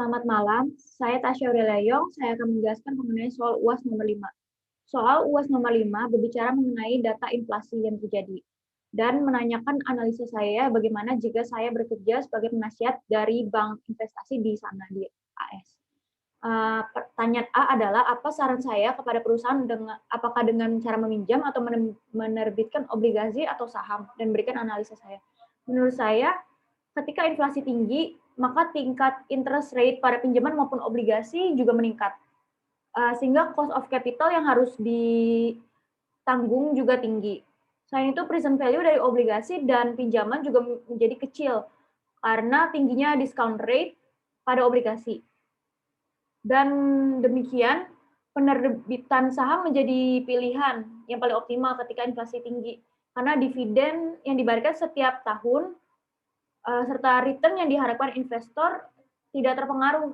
Selamat malam, saya Tasya Aurelia Yong. Saya akan menjelaskan mengenai soal UAS nomor 5. Soal UAS nomor 5 berbicara mengenai data inflasi yang terjadi dan menanyakan analisa saya bagaimana jika saya bekerja sebagai penasihat dari bank investasi di sana di AS. Pertanyaan A adalah apa saran saya kepada perusahaan apakah dengan cara meminjam atau menerbitkan obligasi atau saham dan berikan analisa saya. Menurut saya, ketika inflasi tinggi, maka tingkat interest rate pada pinjaman maupun obligasi juga meningkat. Sehingga cost of capital yang harus ditanggung juga tinggi. Selain itu, present value dari obligasi dan pinjaman juga menjadi kecil karena tingginya discount rate pada obligasi. Dan demikian, penerbitan saham menjadi pilihan yang paling optimal ketika inflasi tinggi. Karena dividen yang diberikan setiap tahun serta return yang diharapkan investor tidak terpengaruh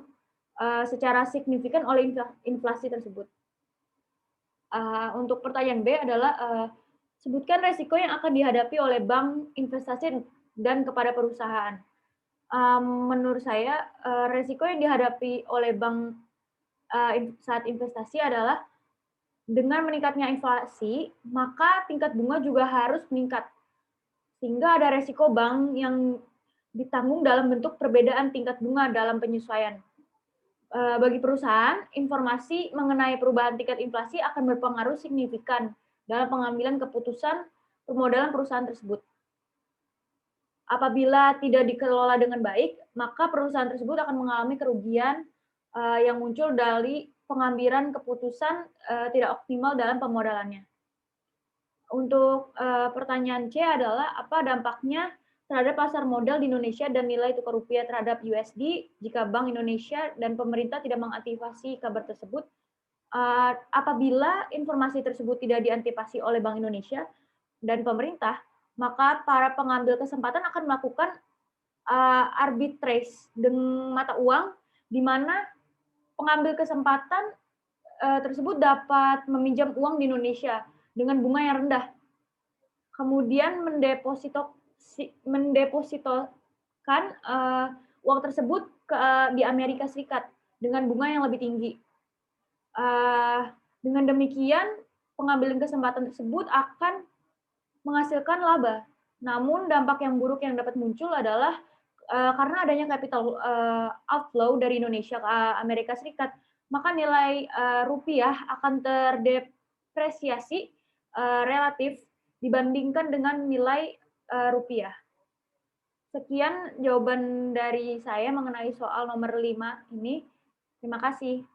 secara signifikan oleh inflasi tersebut. Untuk pertanyaan B adalah sebutkan resiko yang akan dihadapi oleh bank investasi dan kepada perusahaan. Menurut saya resiko yang dihadapi oleh bank saat investasi adalah dengan meningkatnya inflasi, maka tingkat bunga juga harus meningkat. Sehingga ada resiko bank yang ditanggung dalam bentuk perbedaan tingkat bunga dalam penyesuaian. Bagi perusahaan, informasi mengenai perubahan tingkat inflasi akan berpengaruh signifikan dalam pengambilan keputusan permodalan perusahaan tersebut. Apabila tidak dikelola dengan baik, maka perusahaan tersebut akan mengalami kerugian yang muncul dari pengambilan keputusan tidak optimal dalam pemodalannya. Untuk pertanyaan C adalah apa dampaknya terhadap pasar modal di Indonesia dan nilai tukar rupiah terhadap USD jika Bank Indonesia dan pemerintah tidak mengantisipasi kabar tersebut. Apabila informasi tersebut tidak diantisipasi oleh Bank Indonesia dan pemerintah, maka para pengambil kesempatan akan melakukan arbitrage dengan mata uang, di mana pengambil kesempatan tersebut dapat meminjam uang di Indonesia dengan bunga yang rendah, kemudian mendepositokan uang tersebut di Amerika Serikat dengan bunga yang lebih tinggi. Dengan demikian, pengambilan kesempatan tersebut akan menghasilkan laba. Namun dampak yang buruk yang dapat muncul adalah karena adanya capital outflow dari Indonesia ke Amerika Serikat, maka nilai rupiah akan terdepresiasi relatif dibandingkan dengan nilai rupiah. Sekian jawaban dari saya mengenai soal nomor 5 ini. Terima kasih.